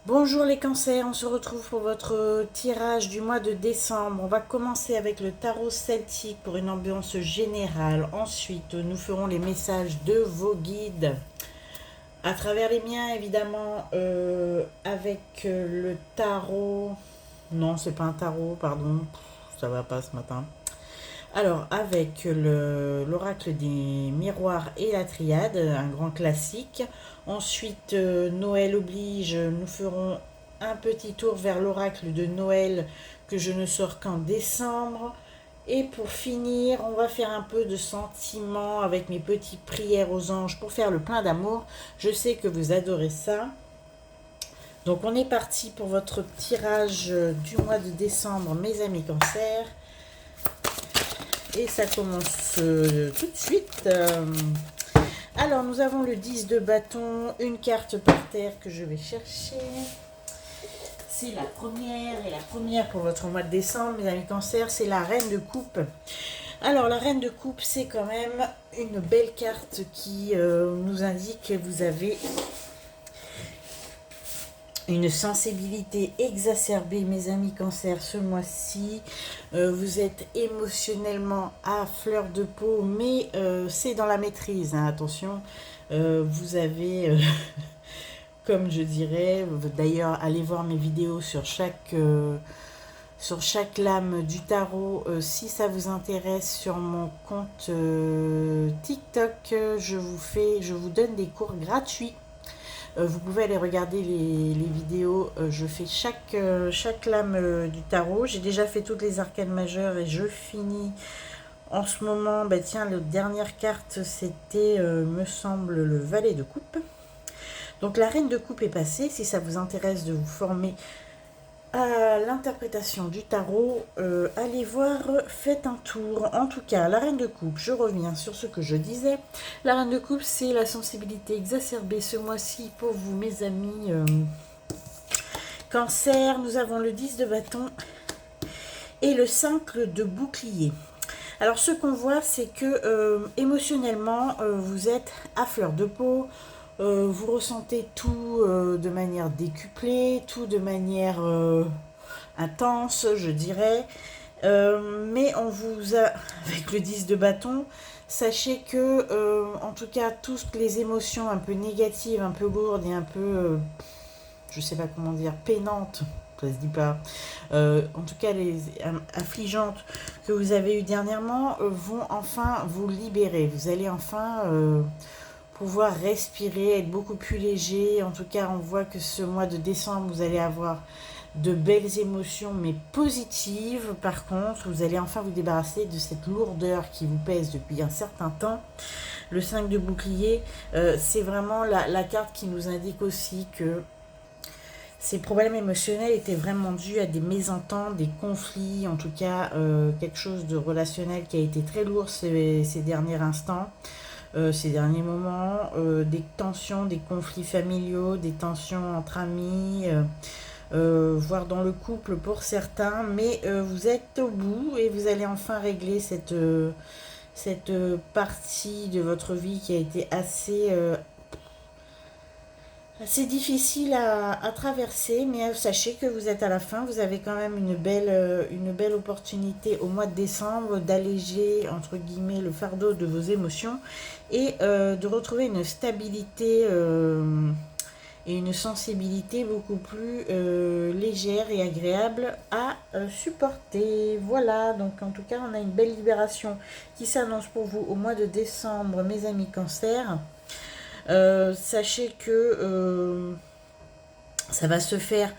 Bonjour les cancers, on se retrouve pour votre tirage du mois de décembre. On va commencer avec le tarot celtique pour une ambiance générale. Ensuite, nous ferons les messages de vos guides à travers les miens évidemment, avec le tarot. Non, c'est pas un tarot, pardon, ça va pas ce matin. Alors, avec l'oracle des miroirs et la triade, un grand classique. Ensuite, Noël oblige, nous ferons un petit tour vers l'oracle de Noël que je ne sors qu'en décembre. Et pour finir, on va faire un peu de sentiments avec mes petites prières aux anges pour faire le plein d'amour. Je sais que vous adorez ça. Donc on est parti pour votre tirage du mois de décembre, mes amis cancers. Et ça commence tout de suite. Alors, nous avons le 10 de bâton, une carte par terre que je vais chercher. C'est la première, et la première pour votre mois de décembre, mes amis cancers, c'est la reine de coupe. Alors, la reine de coupe, c'est quand même une belle carte qui nous indique que vous avez une sensibilité exacerbée, mes amis cancers, ce mois-ci. Vous êtes émotionnellement à fleur de peau, mais c'est dans la maîtrise, hein, attention. Vous avez, comme je dirais, d'ailleurs, allez voir mes vidéos sur chaque lame du tarot. Si ça vous intéresse, sur mon compte TikTok, je vous donne des cours gratuits. Vous pouvez aller regarder les vidéos. Je fais chaque lame du tarot. J'ai déjà fait toutes les arcanes majeures et je finis en ce moment. Bah tiens, la dernière carte, c'était, me semble, le valet de coupe. Donc la reine de coupe est passée. Si ça vous intéresse de vous former à l'interprétation du tarot, allez voir, faites un tour. En tout cas, la reine de coupe, je reviens sur ce que je disais. La reine de coupe, c'est la sensibilité exacerbée ce mois-ci pour vous, mes amis cancer. Nous avons le 10 de bâton et le 5 de bouclier. Alors, ce qu'on voit, c'est que émotionnellement, vous êtes à fleur de peau. Vous ressentez tout de manière décuplée, tout de manière intense, je dirais. Mais on vous a, avec le 10 de bâton, sachez que, en tout cas, toutes les émotions un peu négatives, un peu lourdes et un peu, je sais pas comment dire, peinantes, ça se dit pas, en tout cas les affligeantes que vous avez eues dernièrement, vont enfin vous libérer. Vous allez enfin pouvoir respirer, être beaucoup plus léger. En tout cas, on voit que ce mois de décembre, vous allez avoir de belles émotions, mais positives. Par contre, vous allez enfin vous débarrasser de cette lourdeur qui vous pèse depuis un certain temps. Le 5 de bouclier, c'est vraiment la carte qui nous indique aussi que ces problèmes émotionnels étaient vraiment dus à des mésententes, des conflits, en tout cas quelque chose de relationnel qui a été très lourd ces derniers instants. Ces derniers moments, des tensions, des conflits familiaux, des tensions entre amis, voire dans le couple pour certains, mais vous êtes au bout et vous allez enfin régler cette partie de votre vie qui a été assez difficile à traverser, mais sachez que vous êtes à la fin. Vous avez quand même une belle opportunité au mois de décembre d'alléger, entre guillemets, le fardeau de vos émotions et de retrouver une stabilité et une sensibilité beaucoup plus légère et agréable à supporter. Voilà, donc en tout cas, on a une belle libération qui s'annonce pour vous au mois de décembre, mes amis cancer. Sachez que ça va se faire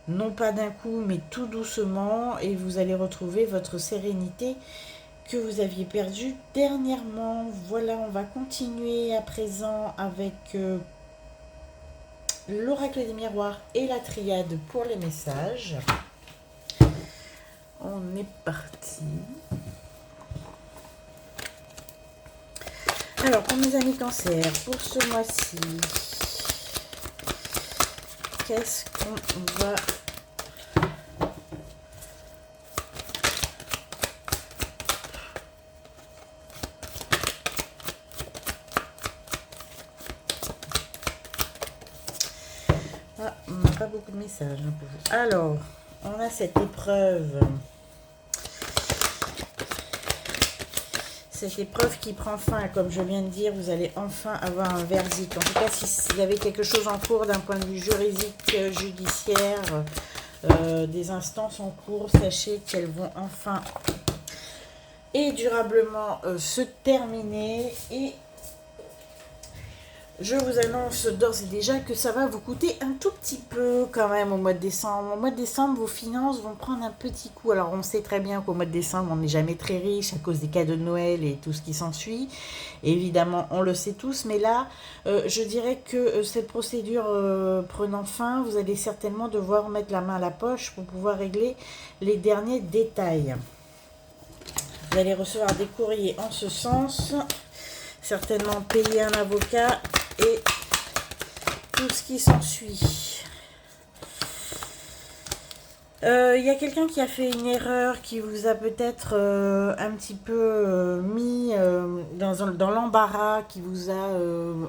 non pas d'un coup, mais tout doucement, et vous allez retrouver votre sérénité que vous aviez perdue dernièrement. Voilà, on va continuer à présent avec l'oracle des miroirs et la triade pour les messages. On est parti. Alors, pour mes amis cancer, pour ce mois-ci, qu'est-ce qu'on va... Ah, pas beaucoup de messages hein, pour vous. Alors, on a cette épreuve. Cette épreuve qui prend fin, comme je viens de dire, vous allez enfin avoir un verdict. En tout cas, si vous avez quelque chose en cours d'un point de vue juridique, judiciaire, des instances en cours, sachez qu'elles vont enfin et durablement se terminer. Et je vous annonce d'ores et déjà que ça va vous coûter un tout petit peu quand même au mois de décembre. Au mois de décembre, vos finances vont prendre un petit coup. Alors, on sait très bien qu'au mois de décembre, on n'est jamais très riche à cause des cadeaux de Noël et tout ce qui s'ensuit. Évidemment, on le sait tous. Mais là, je dirais que cette procédure prenant fin, vous allez certainement devoir mettre la main à la poche pour pouvoir régler les derniers détails. Vous allez recevoir des courriers en ce sens. Certainement payer un avocat et tout ce qui s'ensuit. Il y a quelqu'un qui a fait une erreur, qui vous a peut-être un petit peu mis dans l'embarras, qui vous a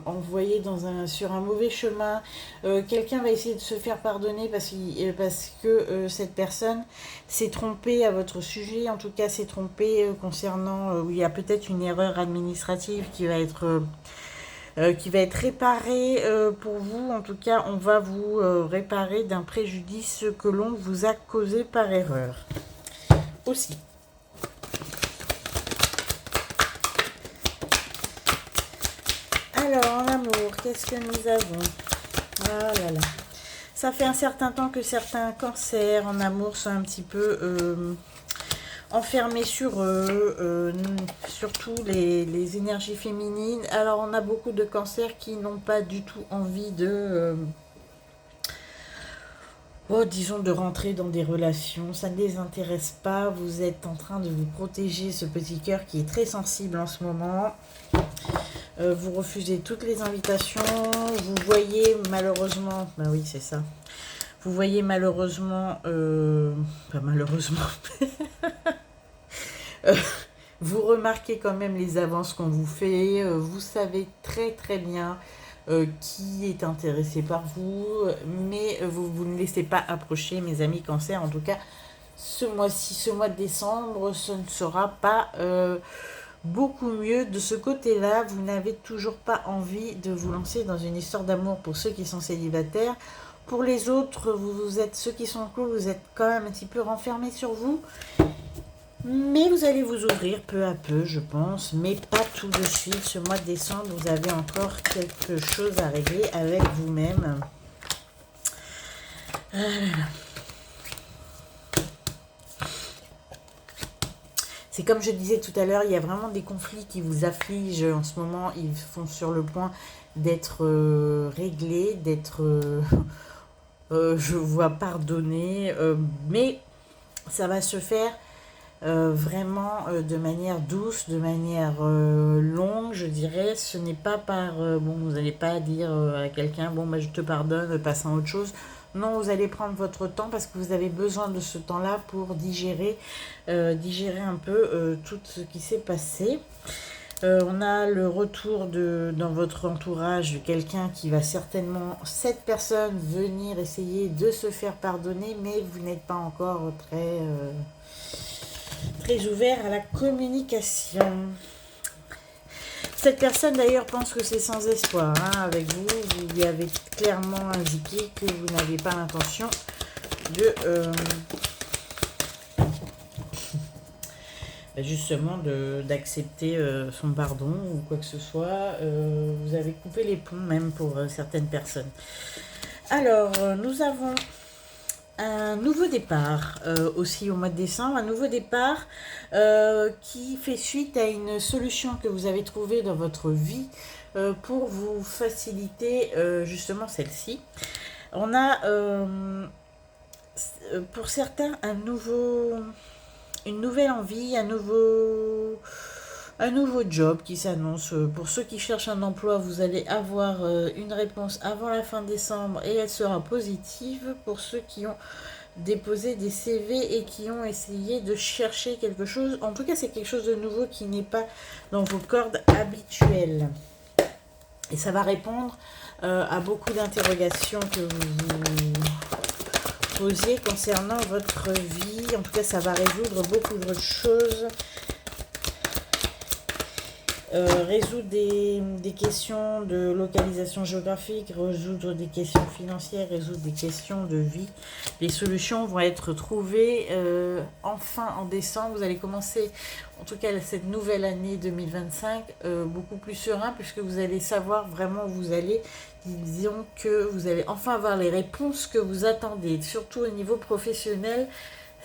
envoyé sur un mauvais chemin. Quelqu'un va essayer de se faire pardonner parce que cette personne s'est trompée à votre sujet, en tout cas s'est trompée concernant, il y a peut-être une erreur administrative qui va être réparé pour vous. En tout cas, on va vous réparer d'un préjudice que l'on vous a causé par erreur. Aussi. Alors, en amour, qu'est-ce que nous avons? Ah là là. Ça fait un certain temps que certains cancers en amour sont un petit peu enfermés sur eux, surtout les énergies féminines. Alors on a beaucoup de cancers qui n'ont pas du tout envie de disons de rentrer dans des relations, ça ne les intéresse pas. Vous êtes en train de vous protéger ce petit cœur qui est très sensible en ce moment. Vous refusez toutes les invitations, vous voyez malheureusement, bah oui c'est ça, vous voyez malheureusement, pas malheureusement, vous remarquez quand même les avances qu'on vous fait, vous savez très très bien qui est intéressé par vous, mais vous ne laissez pas approcher, mes amis cancer. En tout cas, ce mois-ci, ce mois de décembre, ce ne sera pas beaucoup mieux de ce côté-là. Vous n'avez toujours pas envie de vous lancer dans une histoire d'amour pour ceux qui sont célibataires. Pour les autres, vous êtes ceux qui sont en couple, vous êtes quand même un petit peu renfermés sur vous. Mais vous allez vous ouvrir peu à peu, je pense, mais pas tout de suite. Ce mois de décembre, vous avez encore quelque chose à régler avec vous-même. C'est comme je disais tout à l'heure, il y a vraiment des conflits qui vous affligent en ce moment. Ils sont sur le point d'être réglés, je vois, pardonnés. Mais ça va se faire vraiment de manière douce, de manière longue, je dirais. Ce n'est pas par... bon, vous n'allez pas dire à quelqu'un, bon, bah, je te pardonne, passe à autre chose. Non, vous allez prendre votre temps parce que vous avez besoin de ce temps-là pour digérer un peu tout ce qui s'est passé. On a le retour dans votre entourage de quelqu'un qui va certainement, cette personne, venir essayer de se faire pardonner, mais vous n'êtes pas encore très ouvert à la communication. Cette personne d'ailleurs pense que c'est sans espoir avec vous. Vous lui avez clairement indiqué que vous n'avez pas l'intention justement d'accepter son pardon ou quoi que ce soit. Vous avez coupé les ponts même pour certaines personnes. Alors, nous avons un nouveau départ aussi au mois de décembre, un nouveau départ qui fait suite à une solution que vous avez trouvée dans votre vie pour vous faciliter justement celle-ci. On a pour certains une nouvelle envie, un nouveau job qui s'annonce. Pour ceux qui cherchent un emploi, vous allez avoir une réponse avant la fin décembre et elle sera positive. Pour ceux qui ont déposé des CV et qui ont essayé de chercher quelque chose, en tout cas c'est quelque chose de nouveau qui n'est pas dans vos cordes habituelles. Et ça va répondre à beaucoup d'interrogations que posiez concernant votre vie. En tout cas, ça va résoudre beaucoup de choses. Résoudre des questions de localisation géographique, résoudre des questions financières, résoudre des questions de vie. Les solutions vont être trouvées enfin en décembre. Vous allez commencer, en tout cas cette nouvelle année 2025, beaucoup plus serein, puisque vous allez savoir vraiment où vous allez. Disons que vous allez enfin avoir les réponses que vous attendez, surtout au niveau professionnel,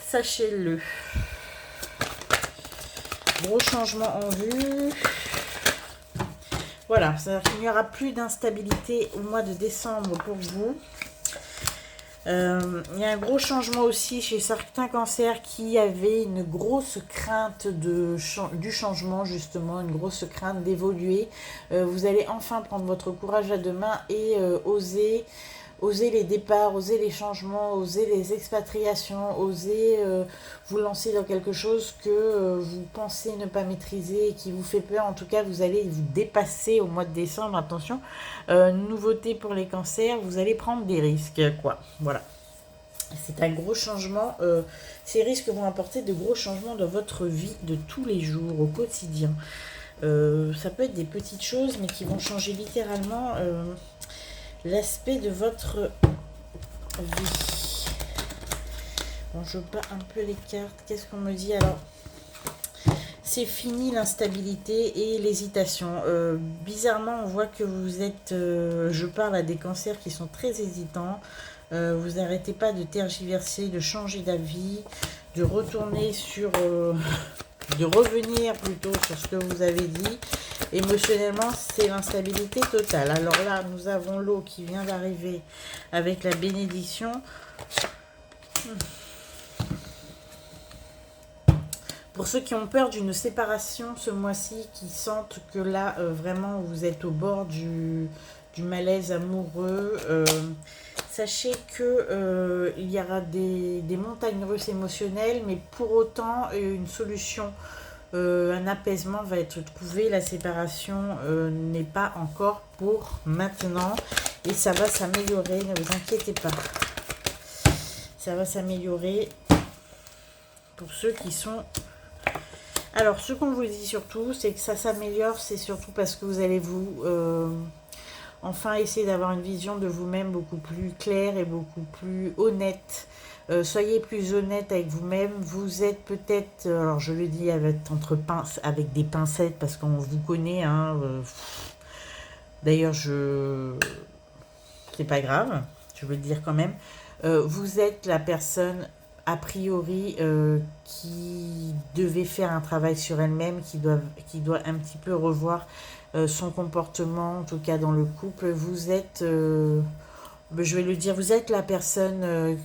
sachez-le. Gros changement en vue. Voilà, c'est-à-dire qu'il n'y aura plus d'instabilité au mois de décembre pour vous. Il y a un gros changement aussi chez certains cancers qui avaient une grosse crainte du changement, justement, une grosse crainte d'évoluer. Vous allez enfin prendre votre courage à deux mains et oser les départs, oser les changements, oser les expatriations, oser vous lancer dans quelque chose que vous pensez ne pas maîtriser et qui vous fait peur. En tout cas, vous allez vous dépasser au mois de décembre. Attention, nouveauté pour les cancers, vous allez prendre des risques, quoi. Voilà. C'est un gros changement. Ces risques vont apporter de gros changements dans votre vie de tous les jours, au quotidien. Ça peut être des petites choses, mais qui vont changer littéralement l'aspect de votre vie. Bon, je bats un peu les cartes. Qu'est-ce qu'on me dit alors? C'est fini l'instabilité et l'hésitation. Bizarrement, on voit que vous êtes... je parle à des cancers qui sont très hésitants. Vous n'arrêtez pas de tergiverser, de changer d'avis, de retourner sur... de revenir plutôt sur ce que vous avez dit. Émotionnellement, c'est l'instabilité totale. Alors là, nous avons l'eau qui vient d'arriver avec la bénédiction. Pour ceux qui ont peur d'une séparation ce mois-ci, qui sentent que là, vraiment, vous êtes au bord du malaise amoureux, sachez que il y aura des montagnes russes émotionnelles, mais pour autant, une solution, un apaisement va être trouvé. La séparation n'est pas encore pour maintenant et ça va s'améliorer, ne vous inquiétez pas. Ça va s'améliorer pour ceux qui sont... Alors, ce qu'on vous dit surtout, c'est que ça s'améliore, c'est surtout parce que vous allez vous... enfin, essayer d'avoir une vision de vous-même beaucoup plus claire et beaucoup plus honnête. Soyez plus honnête avec vous-même. Vous êtes peut-être, alors je le dis avec des pincettes parce qu'on vous connaît. Hein, d'ailleurs, c'est pas grave, je veux le dire quand même. Vous êtes la personne a priori qui devait faire un travail sur elle-même, qui doit un petit peu revoir son comportement, en tout cas dans le couple. Vous êtes, je vais le dire, vous êtes la personne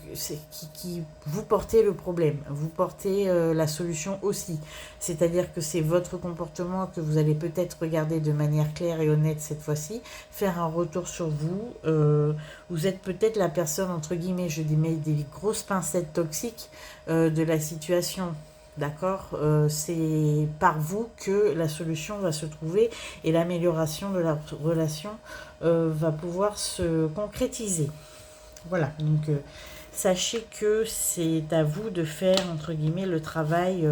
qui vous portez le problème, vous portez la solution aussi. C'est-à-dire que c'est votre comportement que vous allez peut-être regarder de manière claire et honnête cette fois-ci, faire un retour sur vous. Vous êtes peut-être la personne, entre guillemets, je dis mais des grosses pincettes toxiques de la situation. D'accord, c'est par vous que la solution va se trouver et l'amélioration de la relation va pouvoir se concrétiser. Voilà, donc sachez que c'est à vous de faire, entre guillemets, le travail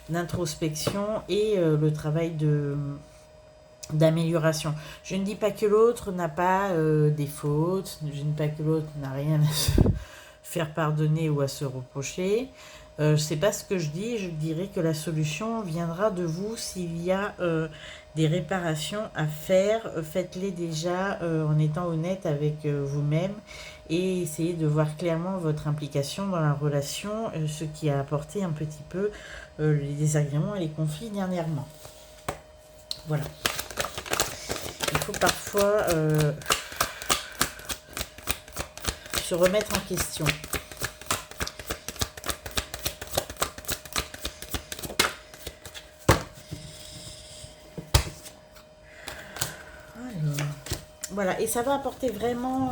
d'introspection et le travail d'amélioration. Je ne dis pas que l'autre n'a pas des fautes, je ne dis pas que l'autre n'a rien à se faire pardonner ou à se reprocher. C'est pas ce que je dis, je dirais que la solution viendra de vous. S'il y a des réparations à faire, faites-les déjà en étant honnête avec vous-même et essayez de voir clairement votre implication dans la relation, ce qui a apporté un petit peu les désagréments et les conflits dernièrement. Voilà. Il faut parfois se remettre en question. Voilà, et ça va apporter vraiment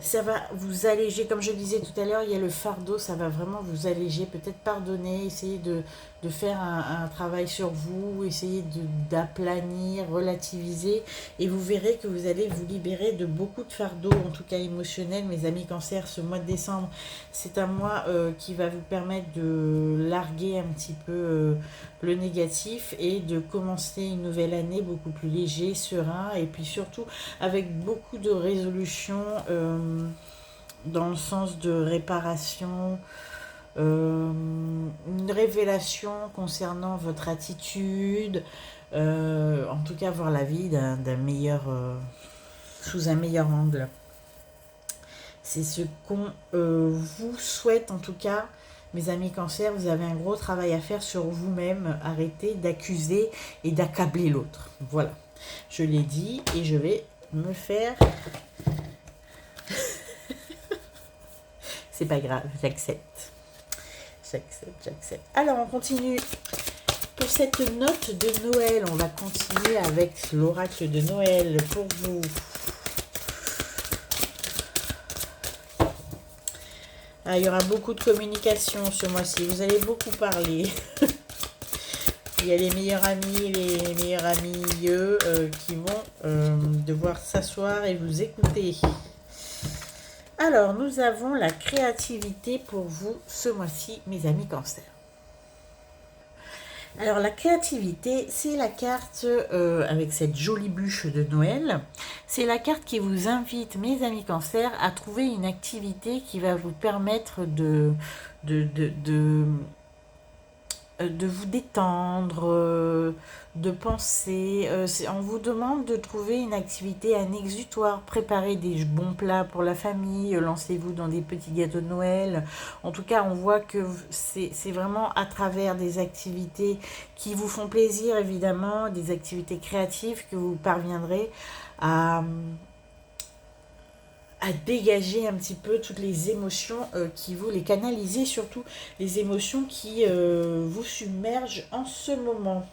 Ça va vous alléger, comme je disais tout à l'heure, il y a le fardeau, ça va vraiment vous alléger, peut-être pardonner, essayer de faire un travail sur vous, essayer d'aplanir, relativiser, et vous verrez que vous allez vous libérer de beaucoup de fardeaux, en tout cas émotionnels. Mes amis cancer, ce mois de décembre, c'est un mois qui va vous permettre de larguer un petit peu le négatif et de commencer une nouvelle année beaucoup plus léger, serein, et puis surtout avec beaucoup de résolutions dans le sens de réparation, une révélation concernant votre attitude, en tout cas voir la vie d'un meilleur, sous un meilleur angle. C'est ce qu'on vous souhaite en tout cas. Mes amis cancer, vous avez un gros travail à faire sur vous-même. Arrêtez d'accuser et d'accabler l'autre. Voilà, je l'ai dit et je vais me faire... C'est pas grave, j'accepte. J'accepte. Alors, on continue. Pour cette note de Noël, on va continuer avec l'oracle de Noël pour vous. Ah, il y aura beaucoup de communication ce mois-ci. Vous allez beaucoup parler. Il y a les meilleurs amis et les meilleurs amis qui vont devoir s'asseoir et vous écouter. Alors, nous avons la créativité pour vous ce mois-ci, mes amis cancer. Alors, la créativité, c'est la carte avec cette jolie bûche de Noël. C'est la carte qui vous invite, mes amis cancer, à trouver une activité qui va vous permettre de vous détendre, de penser. On vous demande de trouver une activité, un exutoire, préparer des bons plats pour la famille, lancez-vous dans des petits gâteaux de Noël. En tout cas, on voit que c'est vraiment à travers des activités qui vous font plaisir, évidemment, des activités créatives que vous parviendrez à dégager un petit peu toutes les émotions qui vous, les canaliser, surtout les émotions qui vous submergent en ce moment.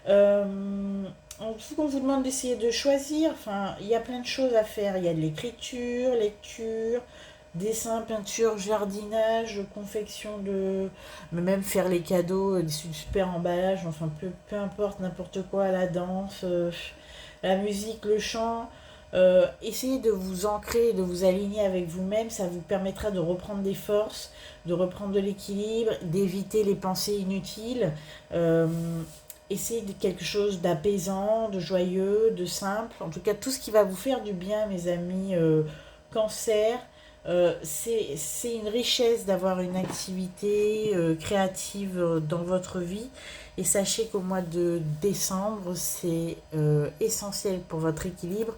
On vous demande d'essayer de choisir, enfin, il y a plein de choses à faire. Il y a de l'écriture, lecture, dessin, peinture, jardinage, confection de... Mais même faire les cadeaux, des super emballages, enfin, peu importe, n'importe quoi, la danse, la musique, le chant... essayez de vous ancrer, de vous aligner avec vous-même, ça vous permettra de reprendre des forces, de reprendre de l'équilibre, d'éviter les pensées inutiles. Essayez de quelque chose d'apaisant, de joyeux, de simple, en tout cas tout ce qui va vous faire du bien, mes amis cancer. C'est une richesse d'avoir une activité créative dans votre vie, et sachez qu'au mois de décembre, c'est essentiel pour votre équilibre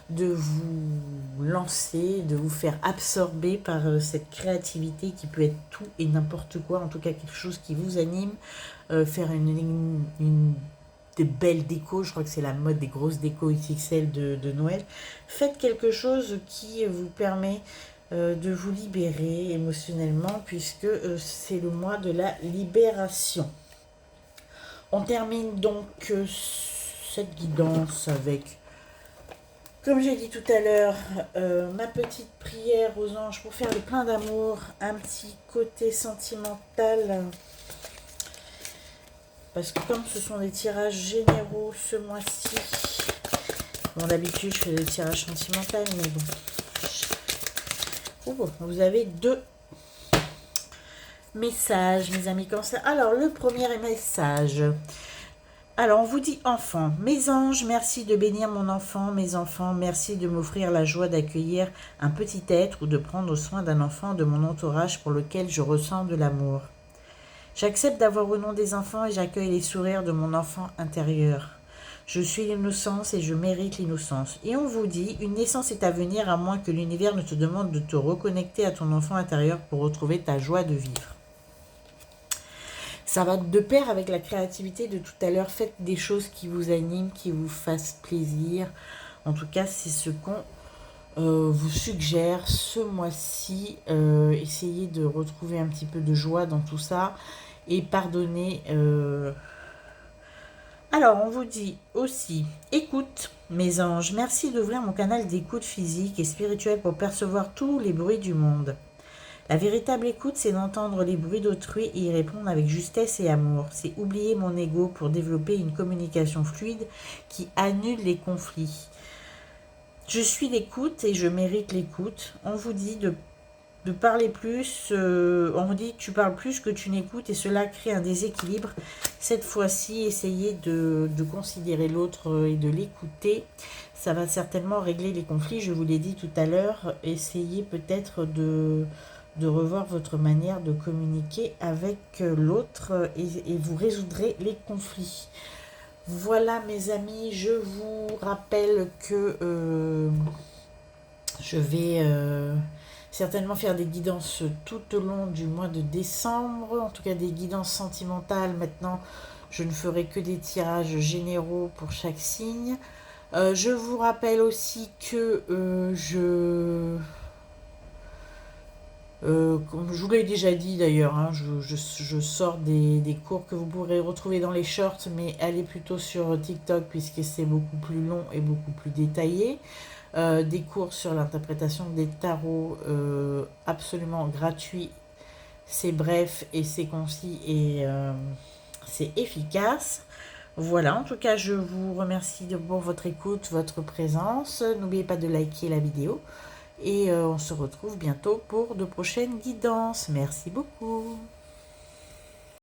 de vous lancer, de vous faire absorber par cette créativité qui peut être tout et n'importe quoi, en tout cas quelque chose qui vous anime, faire des belles décos, je crois que c'est la mode des grosses décos XXL de Noël. Faites quelque chose qui vous permet de vous libérer émotionnellement, puisque c'est le mois de la libération. On termine donc cette guidance avec, comme j'ai dit tout à l'heure, ma petite prière aux anges pour faire le plein d'amour, un petit côté sentimental, parce que comme ce sont des tirages généraux ce mois-ci, bon, d'habitude je fais le tirage sentimental, mais bon, vous avez 2 messages, mes amis cancer. Alors, le premier message. Alors, on vous dit enfant. Mes anges, merci de bénir mon enfant. Mes enfants, merci de m'offrir la joie d'accueillir un petit être ou de prendre soin d'un enfant de mon entourage pour lequel je ressens de l'amour. J'accepte d'avoir au nom des enfants et j'accueille les sourires de mon enfant intérieur. Je suis l'innocence et je mérite l'innocence. Et on vous dit, une naissance est à venir à moins que l'univers ne te demande de te reconnecter à ton enfant intérieur pour retrouver ta joie de vivre. Ça va de pair avec la créativité de tout à l'heure. Faites des choses qui vous animent, qui vous fassent plaisir. En tout cas, c'est ce qu'on vous suggère ce mois-ci. Essayez de retrouver un petit peu de joie dans tout ça et pardonnez. Alors, on vous dit aussi, écoute, Mes anges, merci d'ouvrir mon canal d'écoute physique et spirituelle pour percevoir tous les bruits du monde. La véritable écoute, c'est d'entendre les bruits d'autrui et y répondre avec justesse et amour. C'est oublier mon ego pour développer une communication fluide qui annule les conflits. Je suis l'écoute et je mérite l'écoute. On vous dit de parler plus, on vous dit que tu parles plus que tu n'écoutes et cela crée un déséquilibre. Cette fois-ci, essayez de considérer l'autre et de l'écouter. Ça va certainement régler les conflits, je vous l'ai dit tout à l'heure. Essayez peut-être de revoir votre manière de communiquer avec l'autre et vous résoudrez les conflits. Voilà mes amis, je vous rappelle que je vais certainement faire des guidances tout au long du mois de décembre, en tout cas des guidances sentimentales. Maintenant, je ne ferai que des tirages généraux pour chaque signe. Je vous rappelle aussi que comme je vous l'ai déjà dit d'ailleurs, hein, je sors des cours que vous pourrez retrouver dans les shorts, mais allez plutôt sur TikTok puisque c'est beaucoup plus long et beaucoup plus détaillé. Des cours sur l'interprétation des tarots absolument gratuits. C'est bref et c'est concis et c'est efficace. Voilà, en tout cas, je vous remercie pour votre écoute, votre présence. N'oubliez pas de liker la vidéo. Et on se retrouve bientôt pour de prochaines guidances. Merci beaucoup.